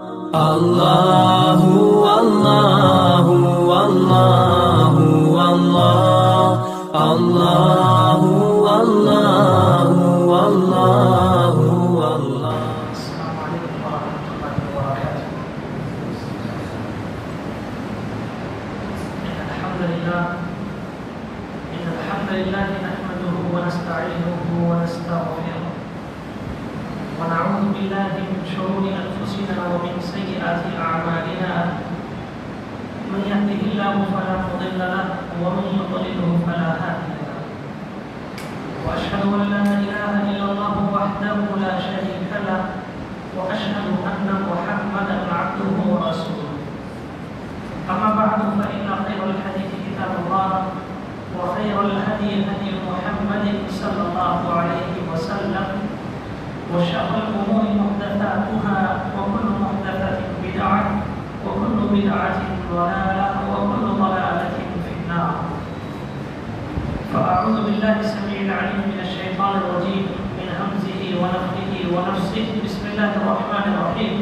اللہ اللہ اللہ اللہ اللہ اللہ اللہ اللہ. السلام علیکم ورحمۃ اللہ وبرکاتہ. إن الحمد لله نحمده ونستعينه ونستغفره ونعوذ بالله من شرور أنفسنا ومن سيئات أعمالنا. من يهده الله فلا مضل له ومن يضلله فلا هادي له. وأشهد أن لا إله إلا الله وحده لا شريك له وأشهد أن محمدا عبده ورسوله. أما بعد فإن خير الحديث كتاب الله وخير الهدي هدي محمد صلى الله عليه وسلم وشر الأمور محدثاتها وكل محدثة بدعة وكل بدعة ضلالة وكل ضلالة في النار. فأعوذ بالله السميع العليم من الشيطان الرجيم من همزه ونفخه ونفسه. بسم الله الرحمن الرحيم.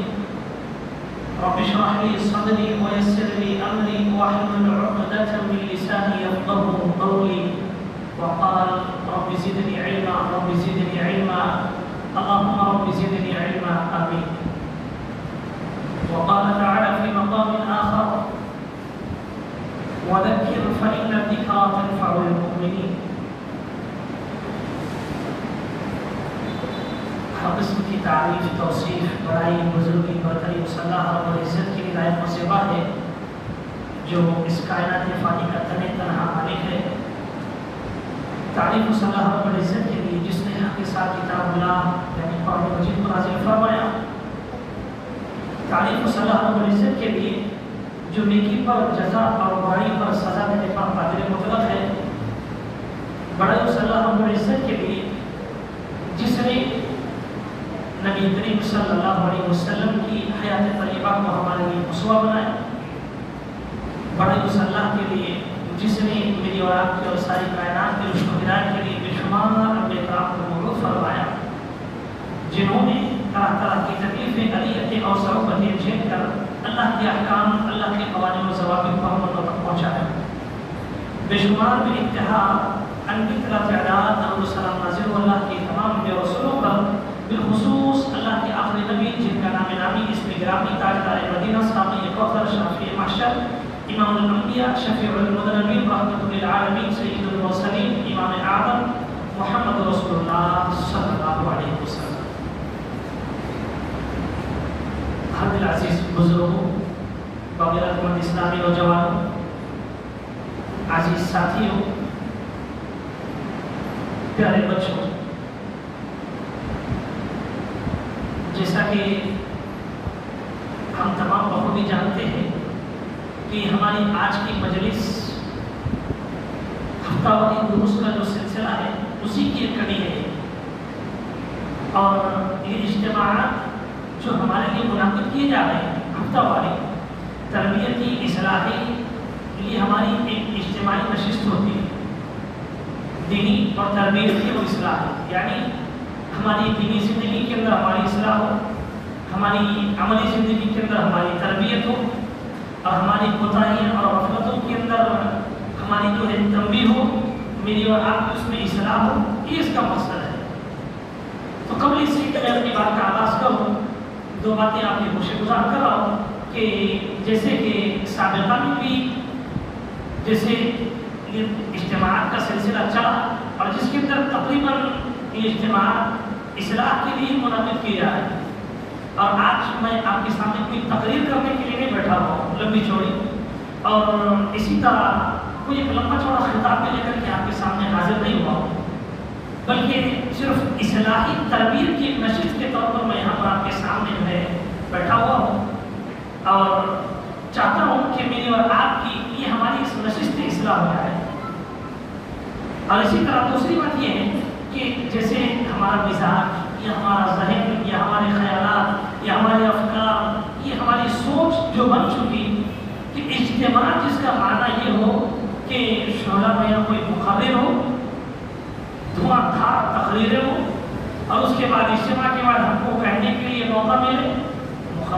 رب اشرح لي صدري ويسر لي أمري واحلل عقدة من لساني يفقهوا قولي. وقال رب زدني علما رب زدني علما اللهم رب زدني علما آمين. وقال تعالى في مقام آخر وذكر فإن الذكرى تنفع المؤمنين. ہر قسم کی تعریف توصیف بڑائی بزرگی برتری صلی اللہ رب العزت کی لائق و سوا ہے جو اس کائنات فانی کا تنہا مالک ہے. تعریف صلی اللہ رب العزت کے لیے جس نے حق کے ساتھ کتاب اللہ یعنی قرآن مجید کو نازل فرمایا. تعریف صلی اللہ رب العزت کے لیے جو نیکی پر جزا اور برائی پر سزا دینے پر قادر مطلق ہے. بڑائی صلی اللہ رب العزت کے لیے جس نے نبی کریم صلی اللہ علیہ وسلم کی حیات طیبہ کو ہمارے لیے اسوہ بنایا. بڑائی صلی اللہ کے لیے جس نے میری اور آپ کی اور ساری کائنات کے رشد و ہدایت کے لیے بے شمار انبیاء کرام کو مبعوث فرمایا جنہوں نے طرح طرح کی تکلیفیں اذیتیں اور ضرورتیں جھیل کر اللہ کے احکام اللہ کے قوانین و ضوابط کو ہم تک پہنچایا. بے شمار بے انتہا انگیت تعداد اور سلام نازل اللہ کے تمام انبیاء رسولوں پر بالخصوص اللہ کے آخری نبی جن کا نام نامی اسم گرامی تاجدار مدینہ ساقی کوثر شافع محشر امام الانبیاء شفیع المذنبین رحمۃ للعالمین سید المرسلین امام اعظم محمد رسول اللہ صلی اللہ علیہ وسلم. حد العزیز بزرگوں، باغیرت مند اسلامی نوجوانوں، عزیز ساتھیوں، پیارے بچوں، جیسا کہ ہم تمام بخوبی جانتے ہیں کہ ہماری آج کی مجلس ہفتہ واری دروس کا جو سلسلہ ہے اسی کی ایک کڑی ہے. اور یہ اجتماعات جو ہمارے لیے منعقد کیے جا رہے ہیں ہفتہ واری تربیتی اصلاحی، یہ ہماری ایک اجتماعی نشست ہوتی ہے. دینی اور تربیتی و اصلاح یعنی ہماری دینی زندگی کے اندر ہماری اصلاح ہو، ہماری عملی زندگی کے اندر ہماری تربیت ہو، اور ہماری کوتاہیوں اور غفلتوں کے اندر ہماری جو ہے تنبیہ ہو، میری اور آپ کی اس میں اصلاح ہو. یہ اس کا مقصد ہے. تو قبل اس سے کہ میں اپنی بات کا آغاز کروں، دو باتیں آپ کی گوشے گزار کر رہا ہوں کہ جیسے کہ سابقہ میں بھی جیسے یہ اجتماعات کا سلسلہ چلا اور جس کے اندر تقریباً یہ اجتماعات اصلاح کے لیے منعقد کیے جا رہے ہیں. اور آج میں آپ کے سامنے کوئی تقریر کرنے کے لیے نہیں بیٹھا ہوا ہوں لمبی چوڑی، اور اسی طرح کوئی ایک لمبا چوڑا خطاب میں لے کر کے آپ کے سامنے حاضر نہیں ہوا ہوں، بلکہ صرف اصلاحی تربیت کی نشست کے طور پر میں یہاں پر آپ کے سامنے جو ہے بیٹھا ہوا ہوں. اور چاہتا ہوں کہ میری اور آپ کی یہ ہماری اس نشست اصلاح ہو جائے. اور اسی طرح دوسری بات یہ ہے کہ جیسے ہمارا مزاج یا ہمارا ذہن یا ہمارے خیالات یا ہمارے افکار، یہ ہماری سوچ جو بن چکی کہ اجتماع جس کا معنی یہ ہو کہ شعلہ میں یا کوئی مقرر ہو، دھواں دھار تقریریں ہوں، اور اس کے بعد اجتماع کے بعد ہم کو کہنے کے لیے موقع ملے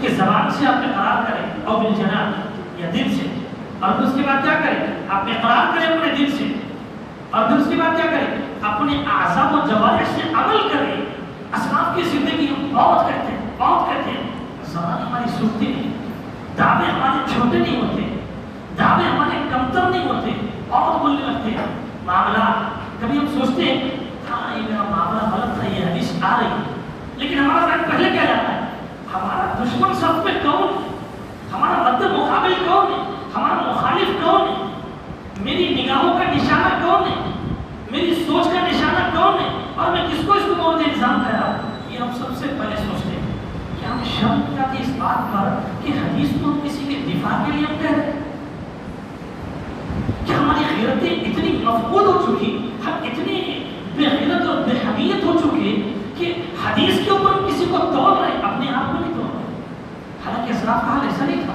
کہ زبان سے آپ اقرار کریں اور بالجنان یا دل سے، اور پھر اس کے بعد کیا کریں؟ آپ اقرار کریں اپنے دل سے، اور پھر اس کے بعد کیا کریں؟ اپنے اعضاء و جوارح سے عمل کریں۔ اسلاف کی زندگی ہم بہت کہتے ہیں، زبان ہماری سوکھتی نہیں، دعوے ہمارے چھوٹے نہیں ہوتے، دعوے ہمارے کمتر نہیں ہوتے، بہت بولنے لگتے ہیں۔ معاملات کبھی ہم سوچتے ہیں ہاں یہ میرا معاملہ غلط ہے، یہ حدیث آ رہی ہے، لیکن ہمارا ذہن پہلے کیا جاتا ہے؟ ہمارا دشمن سب میں کون ہے؟ ہمارا مد مقابل کون ہے؟ ہمارا مخالف کون ہے؟ میری نگاہوں کا نشانہ کون ہے؟ میری سوچ کا نشانہ کون ہے؟ اور میں کس کو اس کو مورد الزام کر رہا ہوں؟ یہ ہم سب سے پہلے سوچتے ہیں کہ ہم شرم کیا تھی اس بات پر کہ حدیث کو ہم کسی کے دفاع کے لیے ہم کہہ رہے ہیں؟ کہ ہماری غیرتیں اتنی مفقود ہو چکی، ہم اتنے بے غیرت اور بے حمیت ہو چکے کہ حدیث کے اوپر ہم کسی کو توڑ رہے ہیں، اپنے آپ کو نہیں توڑ رہے۔ حالانکہ اسلاف کا حال ایسا نہیں تھا،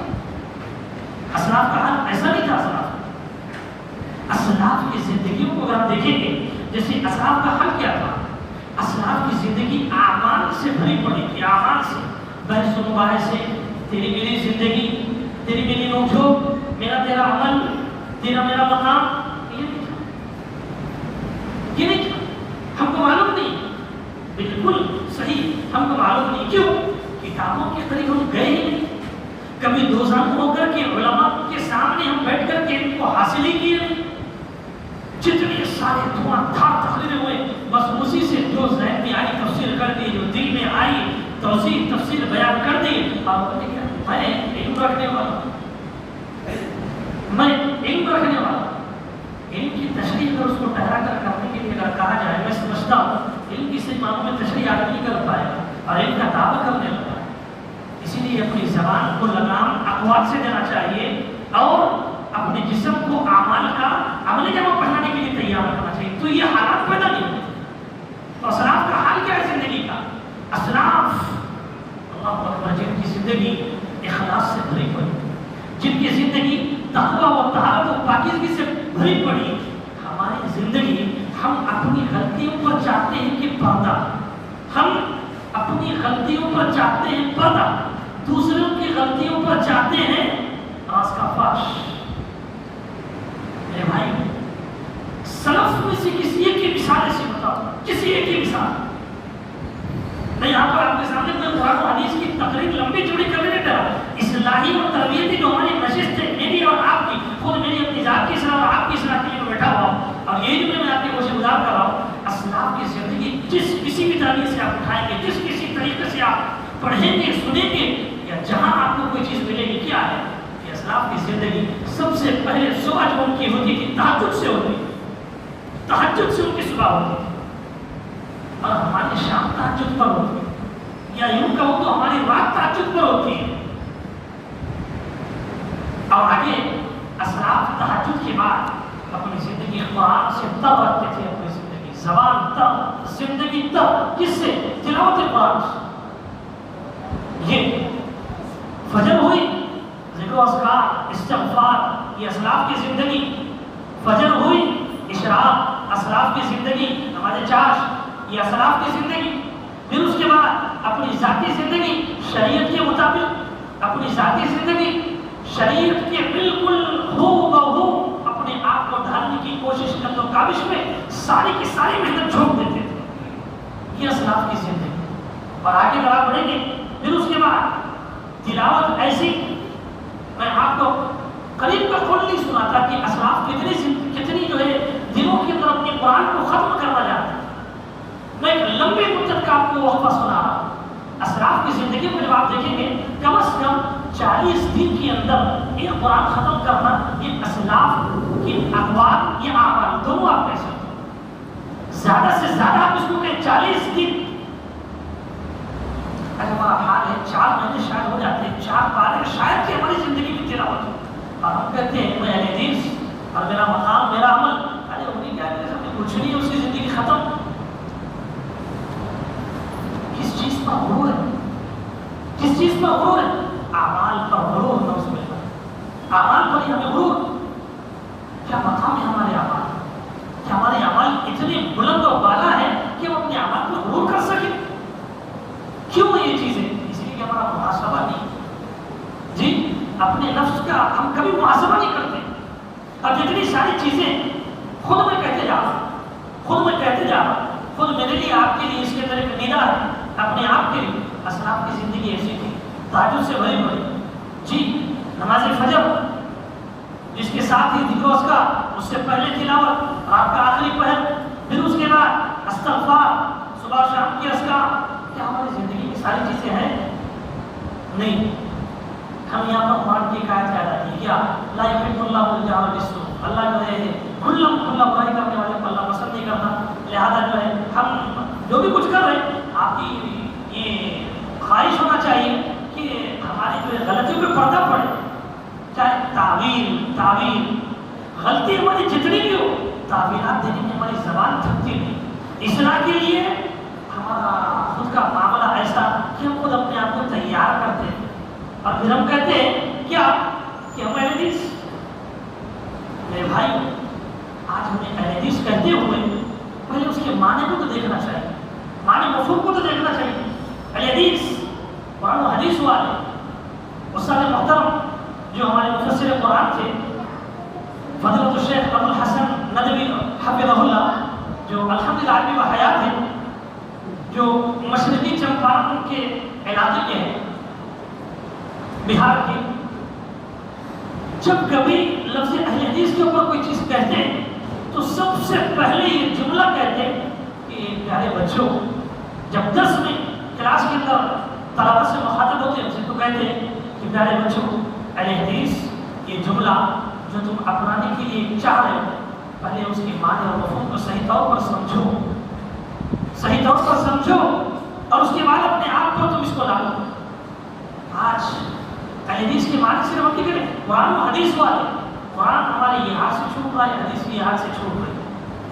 اسلاف کا حال ایسا نہیں تھا۔ اسلاف کی زندگیوں کو اگر آپ دیکھیں گے، جیسے اسلاف کا حال کیا تھا، اسلاف کی زندگی اعمال سے بھری پڑی تھی، اعمال سے، بحث و مباحثے، تیری میری زندگی، تیری میری نوک جھوک، میرا تیرا عمل، تیرا میرا مقام، یہ نہیں تھا، یہ نہیں تھا۔ ہم کو معلوم نہیں، بالکل صحیح، ہم کو معلوم نہیں، کیوں؟ کتابوں کے قریب ہم گئے ہی نہیں، کبھی دوزخ ہو کر کے علماء کے سامنے ہم بیٹھ کر کے ان کو حاصل ہی کیے نہیں۔ جتنے سارے دھواں دھار تقریریں ہوئے، بس اسی سے جو ذہن میں آئی تفسیر کر دی، جو دل میں آئی توضیح تفسیر بیان کر دی، اور میں علم رکھنے والا، میں علم رکھنے والا، علم کی تشریح اگر اس کو ٹھہرا کر کرنے کے لیے اگر کہا جائے، میں سمجھتا ہوں علم کی صرف معنوں میں تشریح آدمی نہیں کر پائے گا، اور علم کا دعویٰ کرنے لگا ہے۔ اسی لیے اپنی زبان کو لگام اقوال سے دینا چاہیے، اور اپنے جسم کو اعمال کا عملی جامہ پہنانے کے لیے تیار رکھنا چاہیے، تو یہ حالات پیدا نہیں ہوتے۔ تو اسلاف کا حال کیا ہے زندگی کا؟ اسلاف اللہ اکبر، جن کی زندگی اخلاص سے بھری پڑی، جن کی زندگی تقویٰ و طہارت و پاکیزگی سے بھری پڑی۔ ہماری زندگی، ہم اپنی غلطیوں پر چاہتے ہیں کہ پردہ، ہم اپنی غلطیوں پر چاہتے ہیں پردہ، دوسروں کی غلطیوں پر چاہتے ہیں راز کا فاش۔ میرے بھائی، سلف میں سے کسی ایک کی مثال ایسی بتاؤ، کسی ایک کی مثال۔ میں یہاں پر آپ کے سامنے میں قرآن و حدیث کی تقریر لمبی چوڑی کرنے نہیں رہا، اصلاحی اور تربیتی جو ہماری نشست ہے، میری اور آپ کی، خود میری اپنی ذات کی اصلاح اور آپ کی اصلاح کے لیے میں بیٹھا ہوا ہوں، اور یہی جو میں آپ کی کوشش گزار کر رہا ہوں، اسلاف کی زندگی جس کسی بھی طریقے سے آپ اٹھائیں گے، جس کسی طریقے سے آپ پڑھیں گے، سنیں گے، یا جہاں آپ کو کوئی چیز ملے گی، کیا ہے کہ اسلاف کی زندگی سب سے پہلے صبح جو ان کی ہوتی تھی تہجد سے ہوتی، تہجد سے ان کی صبح ہوتی، اور ہماری شام تہجد پر ہوتی، یا یوں کہوں تو ہماری رات تہجد پر ہوتی ہے۔ اور آگے اسلاف تہجد کے بعد اپنی زندگی قرآن سے تب رکھتے تھے، اپنی زندگی زبان تب، زندگی تب، کس سے؟ تلاوت قرآن سے۔ یہ فجر ہوئی، ذکر و اذکار، استغفار، یہ اسلاف کی زندگی۔ فجر ہوئی، اشراق، اسلاف کی زندگی، نماز چاش، یہ اسلاف کی زندگی۔ پھر اس کے بعد اپنی ذاتی زندگی شریعت کے مطابق، اپنی ذاتی زندگی شریعت کے بالکل ہو بہو اپنے آپ کو ڈھالنے کی کوشش کرتے و کاوش میں ساری کی ساری محنت جھونک دیتے تھے۔ یہ اسلاف کی زندگی۔ اور آگے اگر آپ بڑھیں گے، پھر اس کے بعد تلاوت ایسی، میں آپ کو قریب کا قول نہیں سناتا کہ اسلاف کتنی جو ہے دنوں کے اندر اپنے قرآن کو ختم کرنا چاہتے ہیں۔ میں ایک لمبی مدت کا آپ کو وقفہ سنا رہا ہوں۔ اسلاف کی زندگی میں جب آپ دیکھیں گے، کم از کم 40 دن کے اندر ایک قرآن ختم کرنا، یہ اسلاف کی اقوال یا اعمال دونوں آپ کہہ سکتے ہیں۔ زیادہ سے زیادہ آپ اس کو کہیں 40 دن، اگر ہمارا حال ہے 4 مہینے شاید ہو جاتے ہیں، 4 پارے شاید کہ ہماری زندگی میں تلاوت ہو، اور ہم کہتے ہیں میں اہل حدیث اور میرا مقام میرا عمل، ارے انہیں کیا میرے سامنے کچھ نہیں ہے، اس کی زندگی ختم۔ کس چیز پر غرور ہے؟ کس چیز پر غرور ہے؟ اعمال پر غرور، نوز باللہ، اعمال پر ہی ہمیں غرور۔ کیا مقام ہے ہمارے اعمال؟ کیا ہمارے اعمال اتنے بلند اور بالا ہے کہ ہم اپنے اعمال پر غرور کر سکیں؟ کیوں یہ چیزیں؟ اس لیے کہ ہمارا محاسبہ نہیں، اپنے نفس کا ہم کبھی محاسبہ نہیں کرتے. اب جتنی ساری چیزیں خود میں کہتے جا رہا خود میرے لیے آپ کے لیے اس کے اندر ایک ندا ہے اپنے آپ کے لیے. اسلاف کی زندگی ایسی تھی تہجد سے بھری بھری جی نماز فجر جس کے ساتھ ہی ذکر اس کا اس سے پہلے تلاوت رات کا آخری پہر پھر اس کے بعد استغفار صبح شام کی اذکار. کیا ہماری زندگی میں ساری چیزیں ہیں؟ نہیں. ہم یہاں پر قرآن کی ایک آیت یاد آتی ہے کیا لا یحب اللہ الجہر بالسوء. اللہ جو ہے کھلا برائی کرنے والے کو اللہ پسند نہیں کرتا. لہذا جو ہے ہم جو بھی کچھ کر رہے ہیں آپ کی یہ خواہش ہونا چاہیے کہ ہماری جو ہے غلطیوں پہ پردہ پڑے. چاہے تعویل غلطی ہماری جتنی بھی ہو تعویلات دینے میں ہماری زبان تھکتی نہیں. اصلاح کے لیے ہمارا خود کا معاملہ ایسا کہ ہم خود اپنے آپ کو تیار کرتے ہیں اور پھر ہم کہتے ہیں کیا کہ ہم اہل حدیث. میرے بھائی آج ہمیں اہل حدیث کہتے ہوئے پہلے اس کے معنی کو تو دیکھنا چاہیے, معنی مفہوم کو تو دیکھنا چاہیے. اہل حدیث قرآن و حدیث والے استاد محترم جو ہمارے مفسر قرآن تھے فضیلۃ الشیخ ابو الحسن ندوی حفظہ اللہ جو الحمدللہ عالم حیات ہیں جو مشرقی چمپارن کے علاقے کے ہیں بہار کے. جب کبھی لفظ اہل حدیث کے اوپر کوئی چیز کہتے ہیں تو سب سے پہلے یہ جملہ کہتے ہیں کہ پیارے بچوں جب درس میں کلاس کے اندر طلبہ سے مخاطب ہوتے ہیں تو کہتے ہیں کہ پیارے بچوں اہل حدیث یہ جملہ جو تم اپنانے کے لیے چاہ رہے ہو پہلے اس کے معنی اور مفہوم کو صحیح طور پر سمجھو اور اس کے بعد اپنے آپ پر تم اس کو لاگو. آج اہل حدیث کے معنی سے ہم کریں قرآن و حدیث والے قرآن ہمارے یہ ہاتھ سے چھوٹ رہا ہے حدیث بھی ہاتھ سے چھوٹ رہی ہے.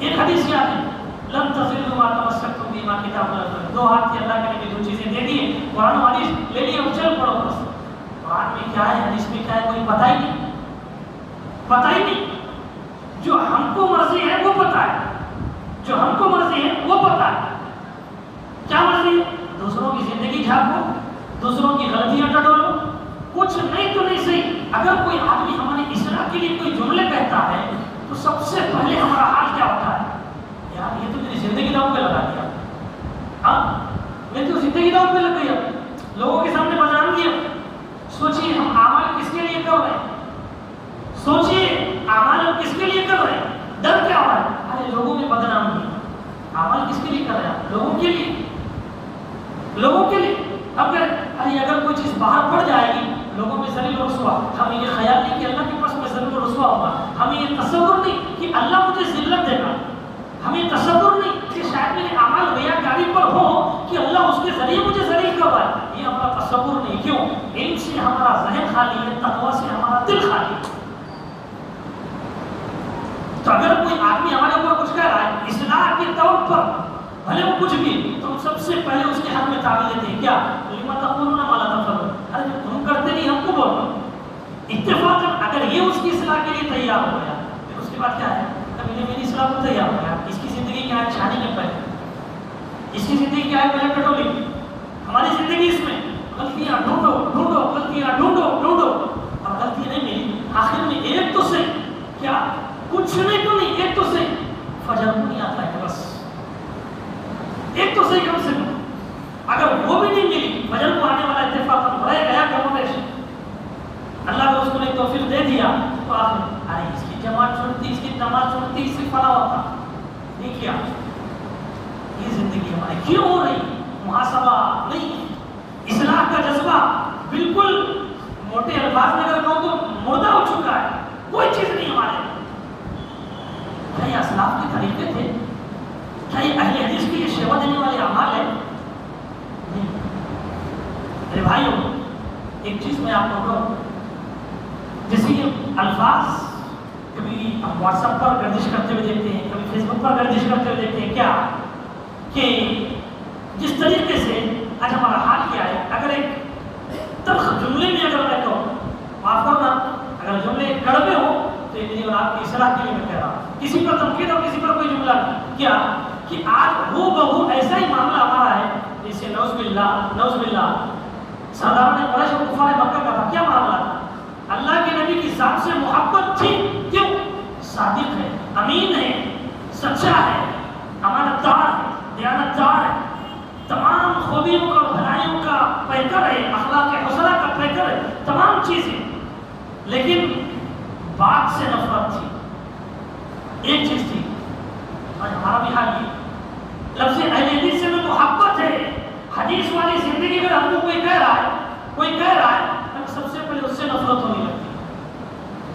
ایک حدیث یاد ہے لن تضلوا ما تمسكتم بما کتاب اللہ. دو ہاتھ کے اللہ کے نبی دو چیزیں دے دیے قرآن و حدیث لے لیے اور چل پڑو بس. قرآن میں کیا ہے حدیث میں کیا ہے کوئی پتہ ہی نہیں. جو ہم کو مرضی ہے وہ پتہ ہے کیا مرضی ہے. دوسروں کی زندگی جھانکو دوسروں کی غلطیاں ٹٹولو کچھ نہیں تو نہیں صحیح. اگر کوئی آدمی ہماری اصلاح کے لیے کوئی جملے کہتا ہے تو سب سے پہلے ہمارا حال کیا ہوتا ہے یار یہ تو میری زندگی داؤ پہ لگا دیا. میں تو زندگی داؤ پہ لگ گئی لوگوں کے سامنے بدنام کیا. سوچیے ہم اعمال کس کے لیے کر رہے ہیں ڈر کیا ہو رہا ہے ارے لوگوں میں بدنام نہیں. اعمال کس کے لیے کر رہے ہیں لوگوں کے لیے. اگر کوئی چیز باہر پڑ جائے گی لوگوں میں ذلیل و رسوا ہمیں یہ خیال نہیں کہ اللہ کے پاس میں ذلیل و رسوا ہوگا. ہمیں یہ تصور نہیں کہ اللہ مجھے ذلت دے گا. ہمیں تصور نہیں کہ شاید میرے اعمال ریاکاری پر ہو کہ اللہ اس کے ذریعے مجھے ذلیل کر رہا ہے. یہ ہمارا تصور نہیں. کیوں؟ علم سے ہمارا ذہن خالی ہے تقویٰ سے ہمارا دل خالی ہے. تو اگر کوئی آدمی ہمارے اوپر کچھ کہہ رہا ہے اصلاح کے طور پر بھلے وہ کچھ بھی تو ہم سب سے پہلے اس کے حق میں تعویل دیتے ہیں. کیا لما تقولون ما لا تفعلون. ارے جب تم کرتے نہیں ہم کو بولو. اتفاقاً اگر یہ اس کی اصلاح کے لیے تیار ہو گیا پھر اس کے بعد کیا ہے کبھی میری اصلاح کو تیار ہو گیا. اس کی زندگی کیا ہے چھانی میں پہلے اس کی زندگی کیا ہے پہلے ٹٹولی. ہماری زندگی اس میں غلطیاں ڈھونڈو اور غلطی نہیں ملی. آخر میں ایک تو صحیح کیا کچھ نہیں تو نہیں ایک تو صحیح فجر کو نہیں آتا ہے بس ایک تو صحیح کم سے کم. اگر وہ بھی نہیں ملی فجر کو آنے والا اتفاق رہ گیا کمویش اللہ نے اس کو نے توفیق دے دیا تو آخر ارے اس کی جماعت چھوڑتی اس کی نماز چھوڑتی اس سے فلاح ہوتا نہیں کیا. یہ زندگی ہماری کیوں ہو رہی محاسبہ نہیں. اصلاح کا جذبہ بالکل موٹے الفاظ میں اگر کہوں تو مردہ ہو چکا ہے. کوئی چیز نہیں ہمارے. کیا یہ اسلاف کے طریقے تھے؟ کیا یہ اہل حدیث کے لیے شیوا دینے والے اعمال ہیں؟ نہیں. میرے بھائیوں ایک چیز میں آپ کو کہوں جیسے یہ الفاظ کبھی ہم واٹس ایپ پر گردش کرتے ہوئے دیکھتے ہیں کبھی فیس بک پر گردش کرتے ہوئے دیکھتے ہیں. کیا کہ جس طریقے سے آج ہمارا حال کیا ہے اگر ایک تلخ جملے میں اگر میں کہوں معاف کرنا اگر جملے کڑوے ہوں تو یہ میری اور آپ کی اصلاح کے لیے میں کہہ رہا ہوں. کسی پر تنقید اور کسی پر کوئی جملہ نہیں. کیا کہ آج وہ بہو ایسا ہی معاملہ ہمارا ہے جیسے نعوذ باللہ سردار نے قریش اور کفار مکہ کا تھا. کیا معاملہ تھا اللہ کے نبی کی ذات سے محبت تھی. کیوں؟ صادق ہے، امین ہے، سچا ہے، امانت دار ہے، دیانت دار ہے، تمام خوبیوں کا بھلائیوں کا پیکر ہے، اخلاق حسنہ کا پیکر ہے، تمام چیزیں. لیکن بات سے نفرت تھی. ایک چیز تھی، اور ہمارا بھی حال یہ لفظ اہل حدیث سے میں محبت ہے، حدیث والی زندگی میں ہم کو کوئی کہہ رہا ہے ہم سب سے پہلے اس سے نفرت ہونے لگتی ہے.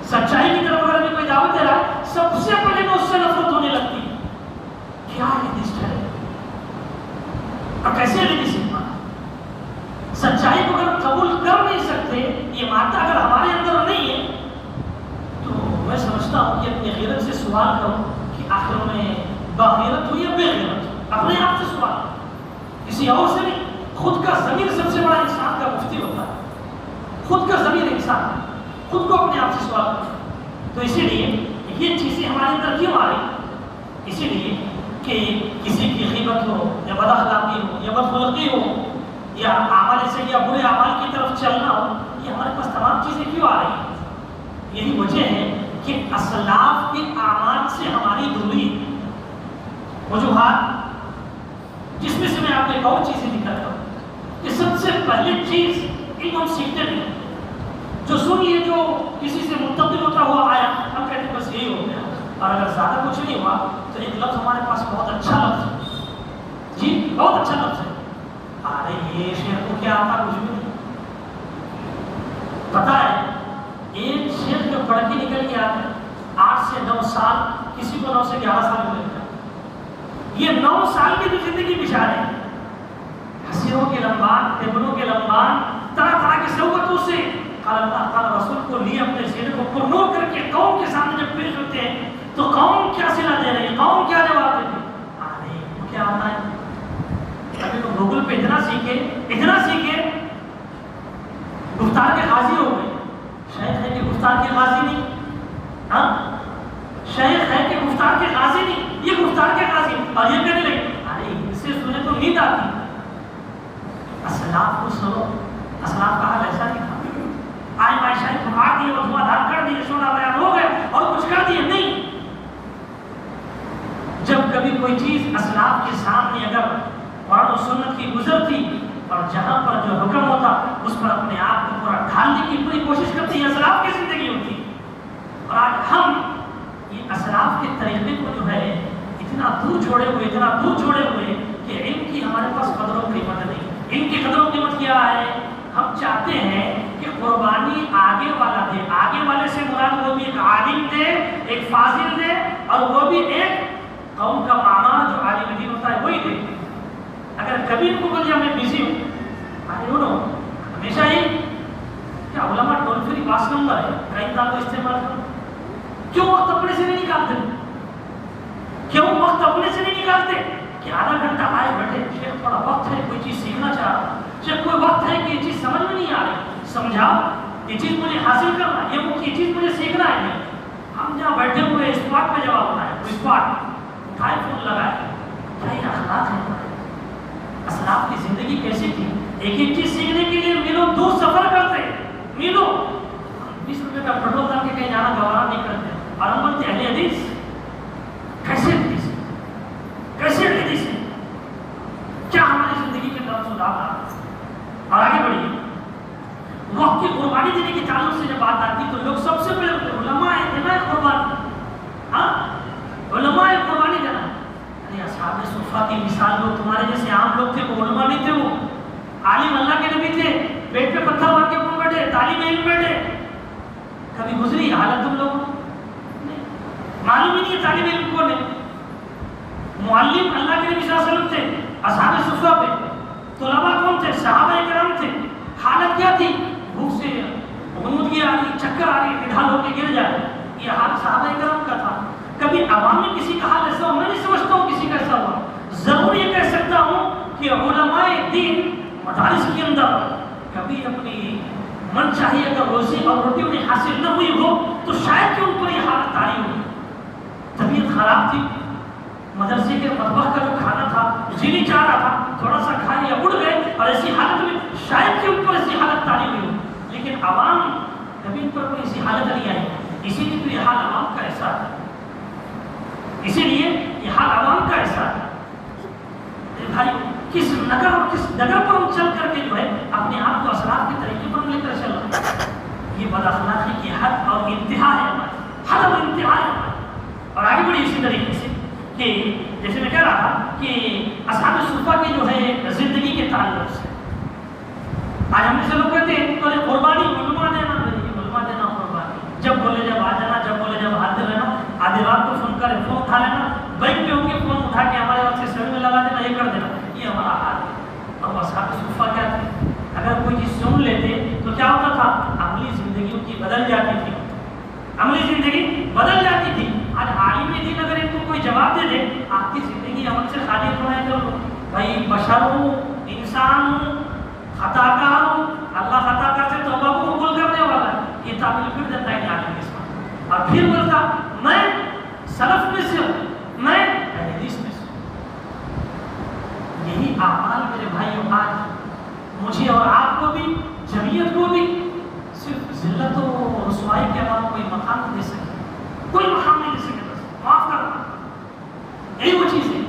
سچائی کی طرف اگر ہمیں کوئی دعوت دے رہا ہے سب سے پہلے میں اس سے نفرت ہونے لگتی ہے. کیا حدیث ہے اور کیسے حدیث ہے؟ سچائی کو اگر قبول کر نہیں سکتے، یہ مادہ اگر ہمارے اندر نہیں ہے، تو میں سمجھتا ہوں کہ اپنی غیرت سے سوال کروں کہ آخر میں باغیرت ہو یا بے غیرت ہو. اپنے آپ سے سوال، کسی اور سے نہیں. خود کا ضمیر سب سے بڑا انسان کا مفتی ہوتا ہے. خود کا ضمیر انسان، خود کو اپنے آپ سے سوال کرو. تو اسی لیے یہ چیزیں ہمارے اندر کیوں آ رہی؟ اسی لیے کہ کسی کی غیبت ہو یا بد اخلاقی ہو یا بدخلقی ہو یا اعمال سے یا برے اعمال کی طرف چلنا ہو، یہ ہمارے پاس تمام چیزیں کیوں آ رہی ہیں؟ یہی وجہ ہے کہ اسلاف کے اعمال سے ہماری دوری ہے. وجوہات جس میں سے میں آپ کو ایک اور چیزیں نکالتا ہوں کہ سب سے پہلی چیز علم ہم سیکھتے نہیں. جو سن لیے، جو کسی سے منتقل ہوتا ہوا آیا، ہم کہتے ہیں بس یہی ہو گیا. اور اگر زیادہ کچھ نہیں ہوا تو ایک لفظ ہمارے پاس بہت اچھا لفظ ہے، جی بہت اچھا لفظ ہے، ارے یہ شیخ کو کیا آتا کچھ بھی نہیں. پتا ہے ایک شیخ جو پڑھ کے نکل گیا ہے 8 سے 9 سال، کسی کو 9 سے 11 سال میں لگتا ہے. یہ 9 سال کی جو زندگی بچارے حسینوں کے لمبان، ٹیبلوں کے لمبان، طرح طرح کی صحبتوں سے اللہ تعالیٰ رسول کو لیے اپنے سینے کو پرنور کر کے قوم کے سامنے جب پیش ہوتے ہیں تو قوم کیا صلہ دے رہی ہے، قوم کیا جواب دیتی ہے؟ ارے کیا آتا ہے؟ ابھی تو گوگل پہ اتنا سیکھے گفتار کے قاضی ہو گئے. شیخ ہے کہ گفتار کے قاضی نہیں، ہاں شیخ ہے کہ گفتار کے قاضی نہیں، یہ گفتار کے قاضی. اور یہ کہنے لگے ارے اس سے سنے تو نیند آتی. اسلاف کو سنو، اسلاف کا حال ایسا نہیں تھا. آئے بادشاہی پکار دیے اور دھواں دھار کر دیے، سونا بیان ہو گئے اور کچھ کر دیے نہیں. جب کبھی کوئی چیز اسلاف کے سامنے اگر قرآن و سنت کی گزرتی اور جہاں پر جو حکم ہوتا اس پر اپنے آپ کو پورا ڈھالنے کی پوری کوشش کرتی ہے، اسلاف کی زندگی ہوتی. اور آج ہم یہ اسلاف کے طریقے کو جو ہے اتنا دور چھوڑے ہوئے کہ علم کی ہمارے پاس قدر و قیمت نہیں. علم کی قدر و قیمت کیا ہے؟ ہم چاہتے ہیں کہ قربانی آگے والا دے. آگے والے سے مراد وہ بھی ایک عالم دے، ایک فاضل دے، اور وہ بھی ایک قوم کا ماما جو عالم دین ہوتا ہے وہی دے. اگر کبھی ان کو بول دیا میں بزی ہوں، ہمیشہ ہی کیا علماء ٹول فری 5 نمبر ہے، کئی کو استعمال کرو. کیوں وقت اپنے سے نہیں نکالتے؟ کہ آدھا گھنٹہ آئے بیٹھے، شیخ تھوڑا وقت ہے، کوئی چیز سیکھنا چاہ رہا، شیخ کوئی وقت ہے کہ یہ چیز سمجھ میں نہیں آ رہی، سمجھاؤ یہ چیز مجھے حاصل کرنا ہے، یہ چیز مجھے سیکھنا ہے. نہیں ہم جہاں بیٹھے ہوئے اسپاٹ پہ جواب ہونا ہے، تو اسپاٹ اٹھائے فون لگائے. کیا یہ اخلاق ہے؟ اسلاف کی زندگی کیسی تھی؟ ایک چیز سیکھنے کے لیے میلوں دور سفر کرتے، میلوں 20 روپے کا پیٹرول ڈال کے کہیں جانا گوارا نہیں کرتے. اور ہم بولتے اہل حدیث. کیسے حدیث ہے؟ کیا ہماری زندگی کے اندر سدھار آ رہا ہے؟ اور آگے بڑھیے. وقت کی قربانی دینے کے تعلق سے جب بات آتی تو لوگ سب سے پہلے علماء دینا قربانی. ہاں علماء قربانی دینا. ارے اصحاب صفہ کی مثال لوگ تمہارے جیسے عام لوگ تھے، وہ علماء نہیں تھے، وہ عالم اللہ کے نبی تھے. پیٹ پہ پتھر مار کے کون بیٹھے؟ طالب علم بیٹھے. کبھی گزری حالت تم لوگوں معلوم ہی نہیں ہے طالب علم کون ہے. معلم اللہ کے نبی صلی اللہ علیہ وسلم تھے، اصحاب صفہ پہ. طلباء کون تھے؟ صحابہ کرام تھے. حالت کیا تھی؟ بھوک سے غنودگی آ رہی، چکر آ رہی، ڈھال ہو کے گر جائے. یہ حال صحابہ کرام کا تھا. کبھی عوام میں کسی کا حال ایسا ہو، میں نہیں سمجھتا ہوں کسی کا ایسا ہوا. ضرور یہ کہہ سکتا ہوں کہ علماء دین مدارس کے اندر کبھی اپنی من چاہیے اگر روزی اور روٹی انہیں حاصل نہ ہوئی ہو تو شاید کہ ان پر یہ حالت تاری ہوئی. طبیعت خراب تھی، مدرسے کے مطبخ کا جو کھانا تھا جی نہیں چاہ رہا تھا، تھوڑا سا کھا لیا اڑ گئے، اور ایسی حالت میں شاید کہ ان پر ایسی حالت تاری ہوئی. لیکن عوام کبھی ان پر کوئی ایسی حالت نہیں آئی. اسی لیے تو یہ حال عوام کا ایسا ہے, اسی لیے یہ حال عوام کا ایسا ہے. بھائی کس نگر اور کس ڈگر پر ہم چل کر کے جو ہے اپنے آپ کو اسلاف کے طریقے پر لے کر چل رہے ہیں. یہ بد اخلاقی کی حد اور انتہا ہے ہماری, حد اور انتہا ہے ہماری. اور آگے بڑھی اسی طریقے سے کہ جیسے میں کہہ رہا تھا کہ اصحاب صفہ کی جو ہے زندگی کے تعلق سے آج ہم سے لوگ کہتے ہیں تو قربانی علماء دینا, علماء دینا قربانی, جب بولے جب آ جانا, جب بولے جب حاضر رہنا, آدھی رات کو فون کر فون اٹھا لینا, بائک پہ ہوں گے فون اٹھا کے ہمارے وقت سے سر میں لگا دینا, یہ کر دینا. یہ ہمارا حال ہے. اور اصحاب صفہ کیا تھے؟ اگر کوئی چیز سن لیتے تو کیا ہوتا تھا؟ عملی زندگی ان کی بدل جاتی تھی, عملی زندگی بدل جاتی تھی. آج عالم دین اگر ان کو کوئی جواب دے دے آپ کی زندگی عمل سے خالی تو ہے, تو بھائی بشر ہوں, انسان ہوں, خطا کار ہوں, اللہ خطا کار سے توبہ کو قبول کرنے والا ہے. یہ تعبیر پھر دیتا ہے عالم کے ساتھ, اور پھر بولتا میں سلف میں سے ہوں, میں حدیث میں سے ہوں. یہی اعمال میرے بھائیوں آج مجھے اور آپ کو بھی, جمعیت کو بھی صرف ذلت و رسوائی کے علاوہ کوئی مقام نہیں دے سکے, کوئی مقام نہیں دے سکے. بس معاف کرنا, یہی وہ چیز ہے.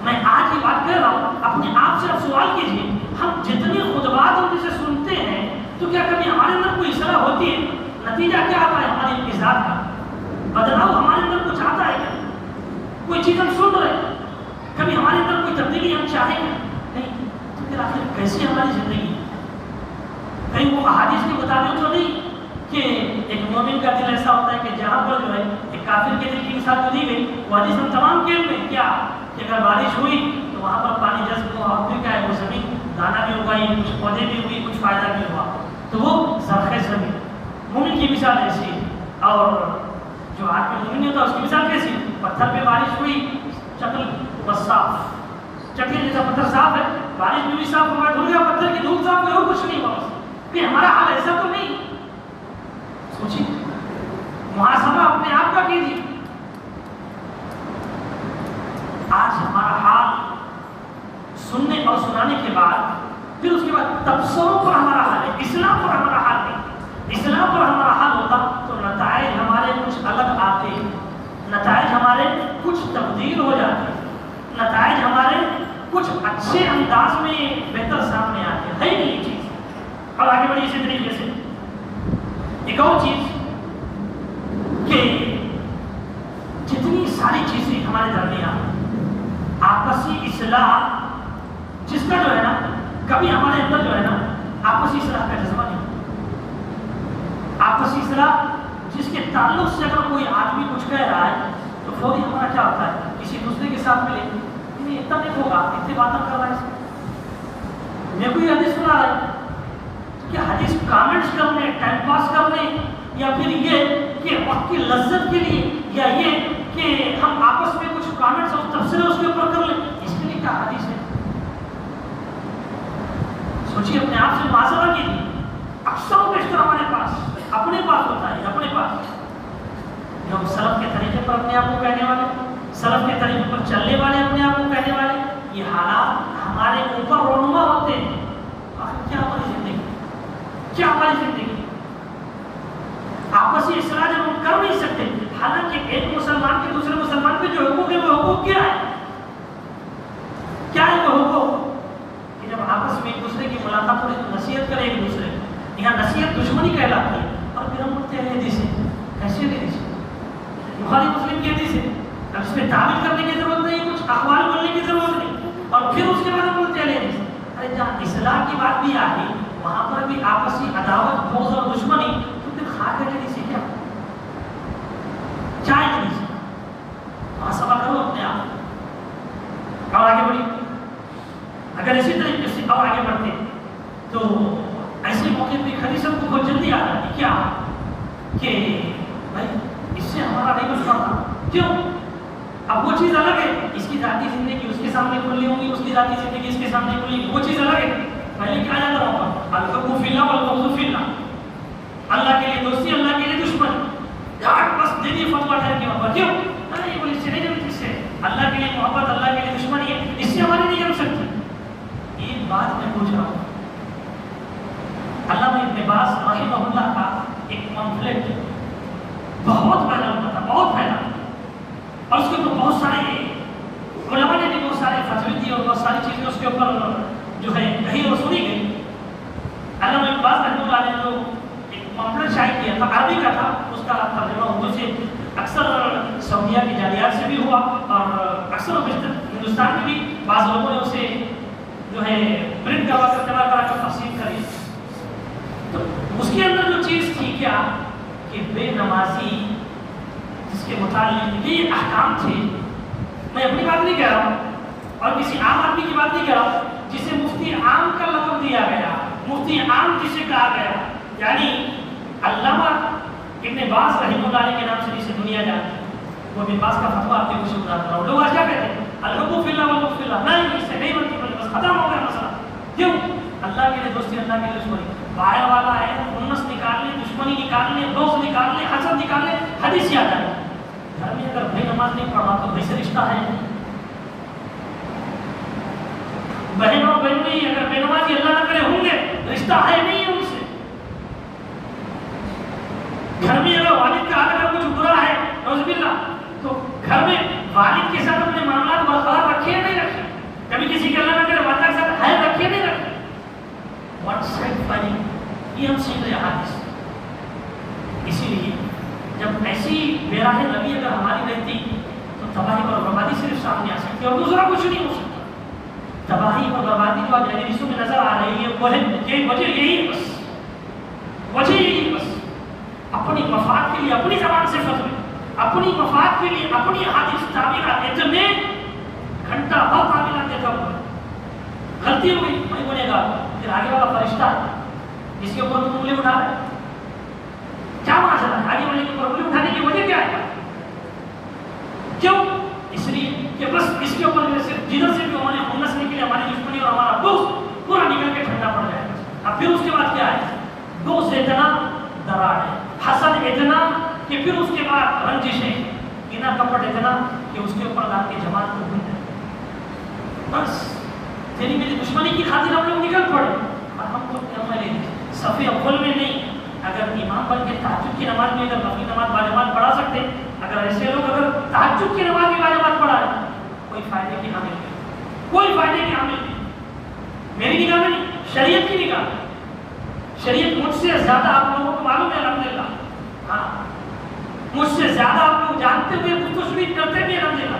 میں آج یہ بات کہہ رہا ہوں, اپنے آپ سے آپ سوال کیجیے, ہم جتنی خطبات ہم جسے سنتے ہیں تو کیا کبھی ہمارے اندر کوئی اصلاح ہوتی ہے؟ نتیجہ کیا آتا ہے ہماری انتظار کا؟ بدلاؤ ہمارے اندر کچھ آتا ہے کیا؟ کوئی چیز ہم سن رہے ہیں, کبھی ہمارے اندر کوئی تبدیلی ہم چاہیں گے؟ نہیں. تو پھر آخر کیسی ہماری زندگی؟ کہیں وہ احادیث کے مطابق تو نہیں کہ ایک مومن کا دل ایسا ہوتا ہے کہ جہاں پر جو ہے ایک کافر کے دل کی مثال جو دی گئی وہ حدیث ہم تمام کھیل میں کیا کہ اگر بارش ہوئی تو وہاں پر پانی جذب ہوا, اور پھر کیا ہے وہ زمین دانا بھی اگائی, کچھ پودے بھی ہوئی, کچھ فائدہ بھی ہوا, تو وہ زرخیز زمین. مومن کی مثال ایسی ہے. اور جو آدمی مومن نہیں ہوتا اس کی مثال کیسی؟ پتھر پہ بارش ہوئی, چکل بس صاف, چکل جیسا پتھر صاف ہے, بارش میں بھی صاف ہوا, دھل گیا پتھر کی دھول صاف ہوئی, اور کچھ نہیں ہوا. کہ ہمارا حال ایسا تو نہیں. سوچیے, محاسبہ اپنے آپ کا کیجیے. آج ہمارا حال سننے اور سنانے کے بعد پھر اس کے بعد تبصروں پر ہمارا حال ہے, اصلاح پر ہمارا حال نہیں. اصلاح پر ہمارا حال ہوتا تو نتائج ہمارے کچھ الگ آتے, نتائج ہمارے کچھ تبدیل ہو جاتے, نتائج ہمارے کچھ اچھے انداز میں بہتر سامنے آتے. ہے نہیں یہ چیز. اور آگے بڑھی اسی طریقے سے ایک اور چیز کہ جتنی ساری چیزیں ہمارے درمیان آپسی اصلاح جس کا جو ہے نا, کبھی ہمارے اندر جو ہے نا آپسی اصلاح کا جذبہ نہیں. آپسی اصلاح جس کے تعلق سے اگر کوئی آدمی کچھ کہہ رہا ہے تو فوری ہمارا کیا ہوتا ہے, کسی دوسرے کے ساتھ ملے, نہیں اتنا نہیں ہوگا, اتنی باتیں کر رہا ہے, میں کوئی حدیث سنا رہا ہے, کہ حدیث کامنٹس کرنے, ٹائم پاس کرنے, یا پھر یہ کہ وقت کی لذت کے لیے, یا یہ کہ ہم آپس میں کچھ کامنٹس اور تبصرے اس کے اوپر کر لیں, اس کے لیے کیا حدیث ہے؟ سوچیے, اپنے آپ سے محاسبہ کیجیے. اکثر و بیشتر ہمارے پاس اپنے پاس ہوتا ہے, اپنے پاس جو سلف کے طریقے پر اپنے آپ کو کہنے والے, سلف کے طریقے پر چلنے والے, اپنے آپ کو کہنے والے, یہ حالات ہمارے اوپر رونما ہوتے ہیں. آخر کیا ہماری زندگی, کیا ہماری زندگی؟ آپسی اصلاح جب ہم کر نہیں سکتے, حالانکہ ایک مسلمان کے دوسرے مسلمان پہ جو حقوق ہے وہ حقوق کیا ہے؟ کیا ہے وہ حقوق؟ کہ جب آپس میں ایک دوسرے کی ملاقات ہو تو نصیحت کرے ایک دوسرے کو. یہاں نصیحت دشمنی کہلاتی ہے, اور پھر ہم بولتے ہیں حدیث ہے. کیسی حدیث؟ بخاری مسلم کی حدیث ہے. اب اس میں تعویل کرنے کی ضرورت نہیں, کچھ اقوال بولنے کی ضرورت نہیں, اور پھر اس کے بعد ہم بولتے ہیں حدیث. ارے جہاں اصلاح کی بات بھی آ گئی وہاں پر بھی آپسی عداوت, بغض اور دشمنی, تو پھر خاک حدیث سے کیا چائے حدیث؟ محاسبہ کرو اپنے آپ. اور آگے بڑھی, اگر اسی طریقے سے اور آگے بڑھتے تو ایسے موقع پہ حدیث ہم کو بہت جلدی آ جاتی. کیا کہ بھائی اس سے ہمارا نہیں کچھ پڑتا, کیوں؟ اب وہ چیز الگ ہے, اس کی ذاتی زندگی اس کے سامنے کھلی ہوگی, اس کی ذاتی زندگی اس کے سامنے کھلی ہوگی, وہ چیز الگ ہے. پہلے کیا جاتا ہوگا, الحب فی اللہ والبغض فی اللہ, اللہ کے لیے دوستی, اللہ کے لیے دشمنی. بس دے دیے فتویٰ ٹھہر کے وہاں پر, کیوں؟ یہ بولے اس سے نہیں جمتی, اس سے اللہ کے لیے محبت, اللہ کے لیے دشمنی ہے, اس سے ہماری نہیں جم سکتی. ایک بات میں پوچھ رہا ہوں, علامہ ابن باز رحمہ اللہ کا ایک پمفلٹ بہت پھیلا ہوا تھا، بہت پھیلا، اور اس کے اوپر بہت سارے علماء نے بھی بہت سارے فتوی دیے اور بہت ساری چیزیں اس کے اوپر جو ہے کہی اور سنی گئی۔ علامہ ابن باز رحمہ اللہ نے جو ایک پمفلٹ شائع کیا تھا، عربی کا تھا، اس کا ترجمہ اردو سے اکثر سعودیہ کی جالیات سے بھی ہوا اور اکثر و بیشتر ہندوستان میں بھی بعض لوگوں نے اسے جو ہے پرنٹ کروا کر تیار کرا کر تقسیم کری۔ تو اس کے اندر جو چیز تھی کیا کہ بے نمازی جس کے متعلق یہ احکام تھے، میں اپنی بات نہیں کہہ رہا ہوں اور کسی عام آدمی کی بات نہیں کہہ رہا ہوں، جسے مفتی عام کا لقب دیا گیا، مفتی عام جسے کہا گیا، یعنی علامہ ابن باز رحمہ اللہ علیہ کے نام سے جسے دنیا جانتی ہے، وہ ابن باز کا فتویٰ آپ کے کچھ بتا رہا ہوں۔ لوگ آج کیا کہتے ہیں الحب فی اللہ والحب فی اللہ، نہیں اس سے نہیں بنتی، بس ختم ہو گیا مسئلہ۔ کیوں؟ اللہ کے لیے دوستی، اللہ کے لیے دشمنی، باہر والا ہے انس نکال لے، دشمنی نکال لے، دوست نکال لے، حسد نکال لے، حدیث یاد آئے۔ گھر میں اگر بھائی نماز نہیں پڑھ رہا تو بھائی سے رشتہ ہے، بہن اور بہن نہیں، اگر بے نمازی اللہ نہ کرے ہوں گے رشتہ ہے نہیں ہے ان سے۔ گھر میں اگر والد کا اگر کچھ برا ہے نعوذ باللہ تو گھر میں والد کے ساتھ اپنے معاملات برقرار رکھے یا نہیں رکھے، کبھی کسی کے اللہ نہ کرے والدہ کے ساتھ ہے رکھے نہیں رکھے۔ واٹ سائڈ فائننگ، یہ ہم سیکھ رہے حادث۔ اسی لیے جب ایسی بیراہ نبی اگر ہماری رہتی تو تباہی اور بربادی صرف سامنے آ سکتی اور دوسرا کچھ نہیں ہو سکتا۔ تباہی اور بربادی جو آج حدیثوں میں نظر آ رہی ہے وہ ہے وجہ یہی ہے، بس وجہ یہی ہے، بس اپنی مفاد کے لیے اپنی زبان سے فتوی، اپنی مفاد کے لیے اپنی حدیث تعبیرات، اتنے گھنٹہ بہت تعبیرات دیتا ہوں، غلطی ہو گئی میں بولے گا، پھر آگے والا فرشتہ جس کے اوپر تم انگلی اٹھا رہے کیا معاشرہ ہے، آگے والے کے اوپر انگلی اٹھانے کی وجہ کیا ہے؟ کیوں؟ اس لیے کہ بس اس کے اوپر صرف جدھر سے بھی ہمارے خنس نکلے، ہماری دشمنی اور ہمارا بغض پورا نکل کے ٹھنڈا پڑ جائے۔ اب پھر اس کے بعد کیا ہے؟ بغض اتنا دراڑ ہے، حسد اتنا کہ پھر اس کے بعد رنجشیں، کینہ کپٹ اتنا کہ اس کے اوپر آپ کی جماعت کو بھول جائے۔ بس تیری میری دشمنی کی خاطر ہم لوگ نکل پڑے اور ہم کو صف اول میں نہیں، اگر امام بن کے تہجد کی نماز میں اگر باقی نماز باجماعت پڑھا سکتے، اگر ایسے لوگ اگر تہجد کی نماز بھی باجماعت پڑھا ہے کوئی فائدے کی حامل نہیں، کوئی فائدے کی حامل نہیں، میری نگاہ میں نہیں، شریعت کی نگاہ میں۔ شریعت مجھ سے زیادہ آپ لوگوں کو معلوم ہے الحمدللہ، ہاں مجھ سے زیادہ آپ لوگ جانتے ہوئے کچھ تو شریف کرتے بھی الحمدللہ۔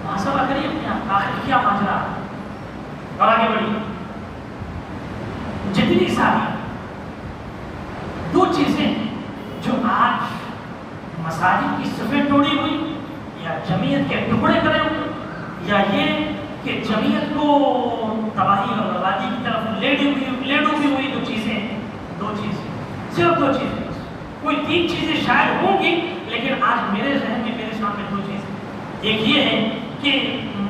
محاسبہ کریے اپنے آپ کا، آخر کیا ماجرا ہے اور آگے بڑھیے۔ جتنی ساری دو چیزیں جو آج مساجد کی صفیں توڑی ہوئی یا جمعیت کے ٹکڑے کرے ہوئے یا یہ کہ جمعیت کو تباہی اور بربادی کی طرف لے ڈوبی ہوئی دو چیزیں، صرف دو چیزیں، کوئی تین چیزیں شاید ہوں گی لیکن آج میرے ذہن میں میرے سامنے دو چیزیں۔ ایک یہ ہے کہ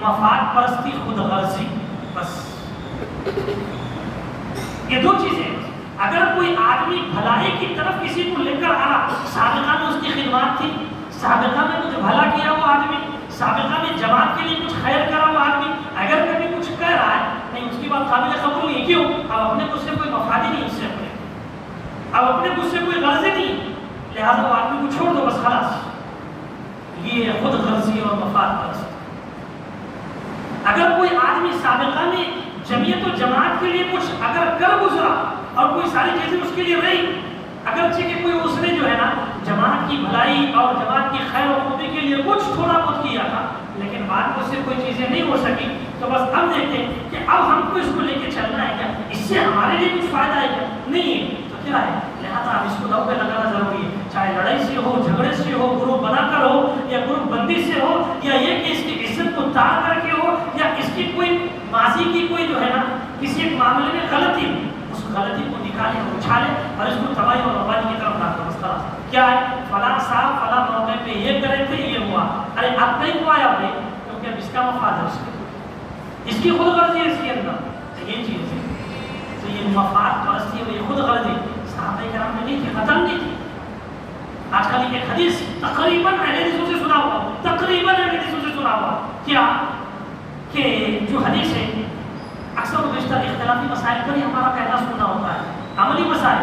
مفاد پرستی، خود غرضی، بس یہ دو چیزیں۔ اگر کوئی آدمی بھلائی کی طرف کسی کو لے کر آ رہا، سابقہ میں اس کی خدمات تھی، سابقہ میں کچھ بھلا کیا وہ آدمی، سابقہ میں جماعت کے لیے کچھ خیر کرا وہ آدمی، اگر کبھی کچھ کہہ رہا ہے نہیں اس کی بات قابل قبول نہیں، کیوں؟ اب اپنے کچھ سے کوئی مفاد ہی نہیں اس سے، اب اپنے کچھ سے کوئی غرض نہیں، لہٰذا وہ آدمی کو چھوڑ دو بس خلاص۔ یہ خود غرضی اور مفاد پرست۔ اگر کوئی آدمی سابقہ میں جمعیت و جماعت کے لیے کچھ اگر کر گزرا اور کوئی ساری چیزیں اس کے لیے رہی، اگرچہ کہ کوئی اس نے جو ہے نا جماعت کی بھلائی اور جماعت کی خیر و خوبی کے لیے کچھ تھوڑا بہت کیا تھا لیکن بعد میں اس سے کوئی چیزیں نہیں ہو سکی، تو بس اب دیکھتے ہیں کہ اب ہم کو اس کو لے کے چلنا ہے کیا، اس سے ہمارے لیے کچھ فائدہ ہے کیا؟ نہیں ہے تو کیا ہے، لہٰذا اب اس کو دو پہ لگانا ضروری ہے، چاہے لڑائی سے ہو، جھگڑے سے ہو، گروپ بنا کر ہو یا گروپ بندی سے ہو، یا یہ کہ اس کی عزت کو تار کر کے ہو، یا اس کی کوئی ماضی کی کوئی جو ہے نا کسی ایک معاملے میں غلطی، اس غلطی کو نکالے اور اچھالے اور اس کو تباہی اور بربادی کی طرف لاتا مسئلہ کیا ہے، فلاں صاحب فلاں موقع پہ یہ کرے تھے، یہ ہوا، ارے اب نہیں ہوا ہے آپ نے، کیونکہ اب اس کا مفاد ہے، اس کی خود غرضی ہے اس کے اندر، تو یہ چیز ہے، تو یہ مفاد پرستی اور یہ خود غرضی صحابہ کرام میں نہیں تھی، ختم نہیں تھی۔ آج کل ایک حدیث تقریباً حدیثوں سے سنا ہوا، تقریباً حدیثوں سے سنا ہوا، کیا کہ جو حدیث ہے اکثر و بیشتر اختلافی مسائل پر ہی ہمارا کہنا سننا ہوتا ہے، عملی مسائل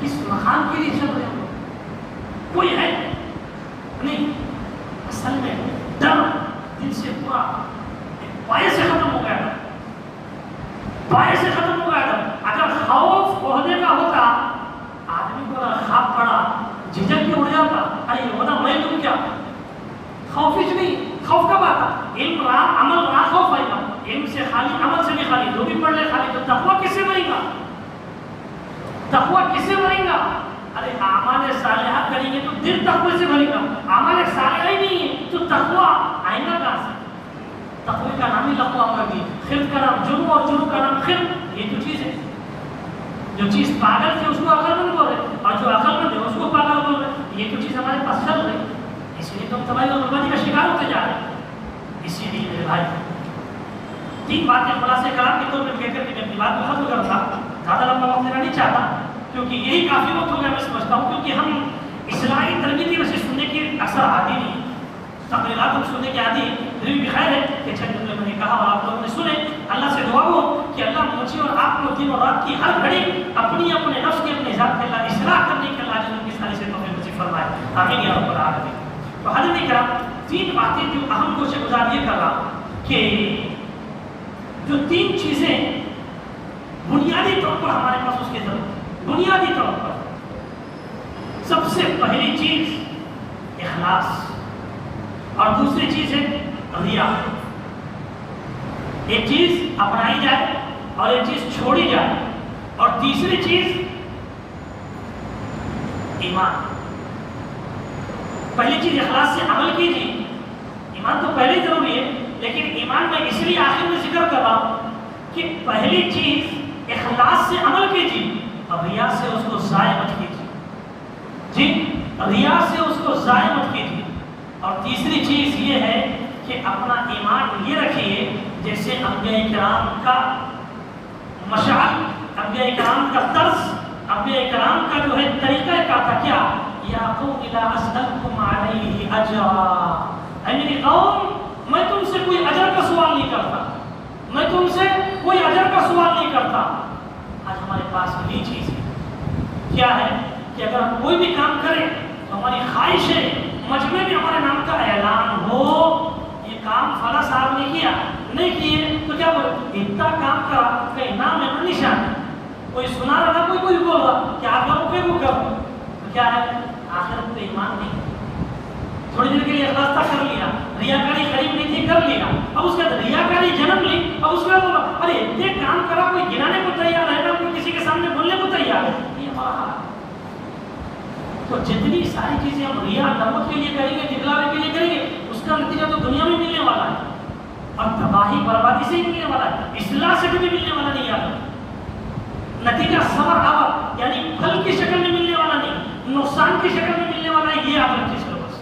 کس مقام کے لیے چل رہے ہو؟ کوئی ہے نہیں. اصل میں ڈر دل سے پورا پائے سے ختم ہو گیا تھا. پائے سے ختم ہو گیا تھا. اگر خوف عہدے کا ہوتا آدمی کو اگر خواب پڑا جھجک کے اڑ جاتا, ارے ہونا میں تم کیا. خوف ہی نہیں. خوف کب آتا؟ علم رہا, عمل رہا, خوف آئے گا. علم سے خالی, عمل سے بھی خالی, جو بھی پڑھ لے خالی, تو تقویٰ کس سے بنے گا؟ تقویٰ کس سے بنے گا؟ ارے اعمال صالحہ کریں گے تو دل تقوی سے بنے گا. اعمال صالحہ ہی نہیں ہے تو تقویٰ آئے گا کہاں سے؟ تقوی کا نام ہی تقویٰ ہوگا. خرد کا نام جرم اور جرم کا نام خرد. یہ تو چیز ہے. جو چیز پاگل تھی اس کو عقل مند بول رہے, اور جو عقل مند ہے اس کو پاگل بول رہے. یہ تو چیز ہمارے پاس چل رہی, اس لیے تو ہم تباہی اور بربادی کا شکار ہوتے جا رہے ہیں. اسی لیے میرے بھائی تین باتیں خلاصے کلام کے طور پہ کہہ کر کے میں اپنی بات کو ختم کرتا. زیادہ لمبا وقت دینا نہیں چاہتا کیونکہ یہی کافی وقت ہو گیا میں سمجھتا ہوں, کیونکہ ہم اصلاحی تربیتی ویسے سننے کی اکثر عادی نہیں, تقریرات ہم سننے کی عادی ہے. پھر بھی خیر ہے کہ چند جملے میں نے کہا اور آپ لوگوں نے سنے. اللہ سے دعا ہو کہ اللہ مجھے اور آپ کو دن اور رات کی ہر گھڑی اپنی اپنے نفس کی اپنے ذات کے اللہ اصلاح کرنے کے اللہ جن کی ساری سے توفیق نصیب فرمائے. آمین یا رب العالمین. تو حضرت کرام تین باتیں جو اہم کو سے گزار یہ کر رہا کہ جو تین چیزیں بنیادی طور پر ہمارے پاس اس کی ضرورت ہے. بنیادی طور پر سب سے پہلی چیز اخلاص, اور دوسری چیز ہے ریا. ایک چیز اپنائی جائے اور ایک چیز چھوڑی جائے, اور تیسری چیز ایمان. پہلی چیز اخلاص سے عمل کیجیے. ایمان تو پہلے ضروری ہے, لیکن ایمان میں اس لیے آخر میں ذکر کر رہا ہوں کہ پہلی چیز اخلاص سے عمل کیجیے اور ریا سے اس کو ضائع مت کیجیے. جی, ریا سے اس کو ضائع مت کیجیے. اور تیسری چیز یہ ہے کہ اپنا ایمان یہ رکھیے جیسے انبیاء کرام کا مشعل, انبیاء کرام کا طرز, انبیاء کرام کا جو ہے طریقہ کار تھا. کیا؟ یا قوم لا اسألکم علیہ اجرا, اے میری قوم میں تم سے کوئی اجر کا سوال نہیں کرتا, میں تم سے کوئی اجر کا سوال نہیں کرتا. آج ہمارے پاس یہی چیز ہے. کیا ہے کہ اگر ہم کوئی بھی کام کریں تو ہماری خواہش ہے مجمع میں ہمارے نام کا اعلان ہو, یہ کام فلاں صاحب نے کیا, نہیں کیے تو کیا بولے اتنا کام کرا کہیں نام ہے نشان ہے. کوئی سنا رہا, کوئی بول رہا کہ آپ لوگوں کو وہ کرو, تو کیا ہے آخرت پہ ایمان نہیں. تھوڑی دیر کے لیے اخلاص تھا, کر لیا. ریاکاری قریب نہیں تھی, کر لیا. اب اس کے بعد ریاکاری جنم لی. اب اس کے بعد بولا ارے اتنے کام کرا, کوئی گرانے کو تیار ہے نا, کوئی کسی کے سامنے بولنے کو تیار ہے. یہ ہمارا حال ہے. تو جتنی ساری چیزیں ہم ریا نمک کے لیے کریں گے, دکھلاوے کے لیے کریں گے, اس کا نتیجہ تو دنیا میں ملنے والا ہے اور تباہی بربادی سے ہی ملنے والا ہے. اصلاح سے کبھی ملنے والا نہیں ہے. نتیجہ صبر عبر یعنی پھل کی شکل میں ملنے والا نہیں, نقصان کی شکل میں ملنے والا ہے. یہ آپ رکھیے سر بس.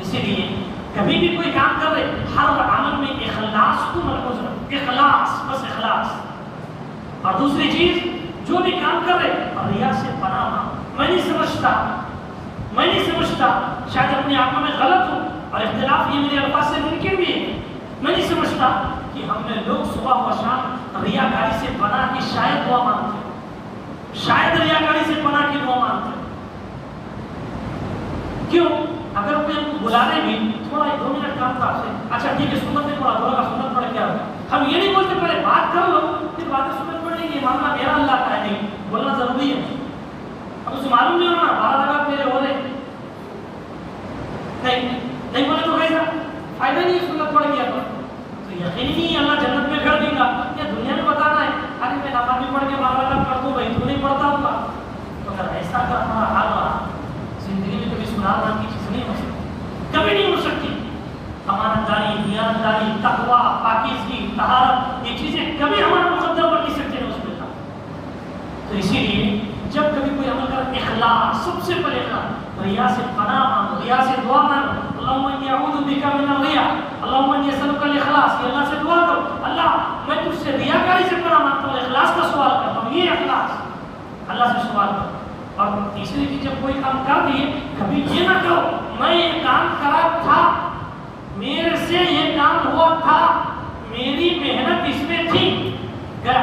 اسی لیے کبھی بھی کوئی کام کر رہے ہر عمل میں اخلاص کو مرکوز رکھو. اخلاص, بس اخلاص. اور دوسری چیز جو بھی کام کر رہے ریا سے پناہ مانگو. میں نہیں سمجھتا شاید اپنے آپ میں غلط ہوں اور اختلاف یہ میرے الفاظ سے ممکن بھی ہے. میں نہیں سمجھتا کہ ہم نے لوگ صبح و شام ریاکاری سے پناہ کی شاید دعا مانگتے ہیں, شاید ریاکاری سے پناہ کی دعا مانگتے ہیں. کیوں؟ اگر کوئی ہم کو بلانے بھی تھوڑا 2 منٹ کام تھا آپ سے, اچھا ٹھیک ہے سنت میں پڑھا, تھوڑا سنت پڑھ کیا ہوگا. ہم یہ نہیں بولتے پہلے بات کر لو پھر باتیں سنت پڑھ لیں گے, ماننا میرا اللہ کا ہے, نہیں بولنا ضروری ہے. اب اسے معلوم نہیں ہونا 12 رکعت میرے ہو رہے نہیں بولے تو کیسا فائدہ نہیں ہے سنت پڑھ گیا تو یقین نہیں اللہ جنت میں کر دے گا. یا دنیا میں بتانا ہے ارے میں نماز بھی پڑھ کے 12 رکعت پڑھ دوں بھائی, تو نہیں پڑھتا ہوگا. تو اگر ایسا کر ہمارا حال رہا زندگی میں کبھی سدھار نام کی چیز نہیں ہو سکتی, کبھی نہیں ہو سکتی. امانت داری, دیانت داری, تقویٰ, پاکیزگی, طہارت, یہ چیزیں کبھی ہمارا مقدر بن نہیں سکتے اس پہ. تو اسی لیے جب کبھی کوئی عمل کر اخلاص, سب سے پہلے اخلاص, ریا سے پناہ مانگو, ریا سے دعا مانگو. اللہم انی اعوذ بک من الریا, اللہم انی اسألک الاخلاص. یہ اللہ سے دعا کرو, اللہ میں تجھ سے ریاکاری سے پناہ مانگتا ہوں, اخلاص کا سوال کرتا ہوں. یہ اخلاص اللہ سے سوال کرو. اور تیسری چیز جب کوئی کام کر دیے کبھی یہ نہ کہو میں یہ کام کرا تھا, میرے سے یہ کام ہوا تھا, میری محنت اس میں تھی, گیا.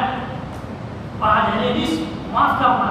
اور آج حدیث معاف کرنا,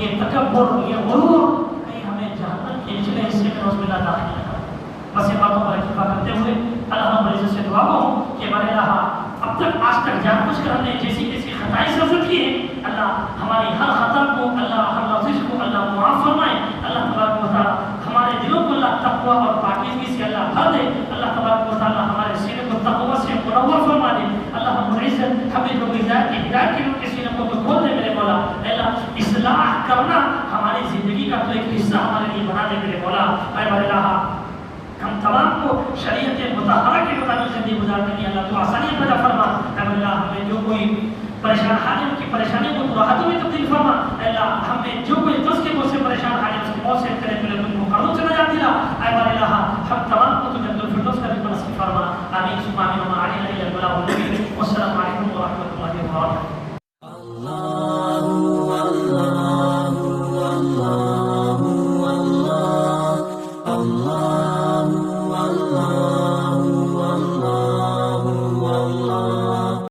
یہ تکبر، یہ غرور کہیں ہمیں جہنم کے نچلے حصے میں نعوذ باللہ داخل نہ کرے۔ بس یہ باتوں پر اکتفا کرتے ہوئے اللہ رب العزت سے دعا ہوں کہ ہمارے اللہ اب تک آج تک جان بوجھ کر ہم نے جیسی کیسی خطائیں سرزد کی ہے، اللہ ہماری ہر خطا کو، اللہ ہر لفظ کو اللہ معاف فرمائے۔ اللہ تبارک و تعالیٰ ہمارے دلوں کو اللہ تقویٰ اور پاکیزگی سے اللہ بھر دے۔ اللہ تبارک و تعالیٰ ہمارے سینے کو تقویٰ سے منور فرما دے۔ اللہ رب العزت ہمیں جو ہدایت کے لوگ کے سینے کو تو کھول دے میرے مولا۔ اللہ اصلاح کرنا ہماری زندگی کا تو ایک حصہ ہمارے لیے بنا دے میرے مولا۔ اے میرے اللہ ہم تمام کو شریعت مطہرہ کے مطابق زندگی گزارنے کی اللہ تو آسانی پیدا فرما۔ اے اللہ ہمیں جو کوئی پریشان حال ہے ان کی پریشانیوں کو راحتوں میں تبدیل فرما۔ اے اللہ ہمیں جو کوئی دس کے سے پریشان حال ہے اس کی موت سے کرے پہلے تم کو قرضوں سے نجات دلا۔ اے اللہ ہم تمام کو تو جنت الفردوس کا بھی نصیب فرما۔ آمین ثم آمین۔ وما علینا الا البلاغ المبین۔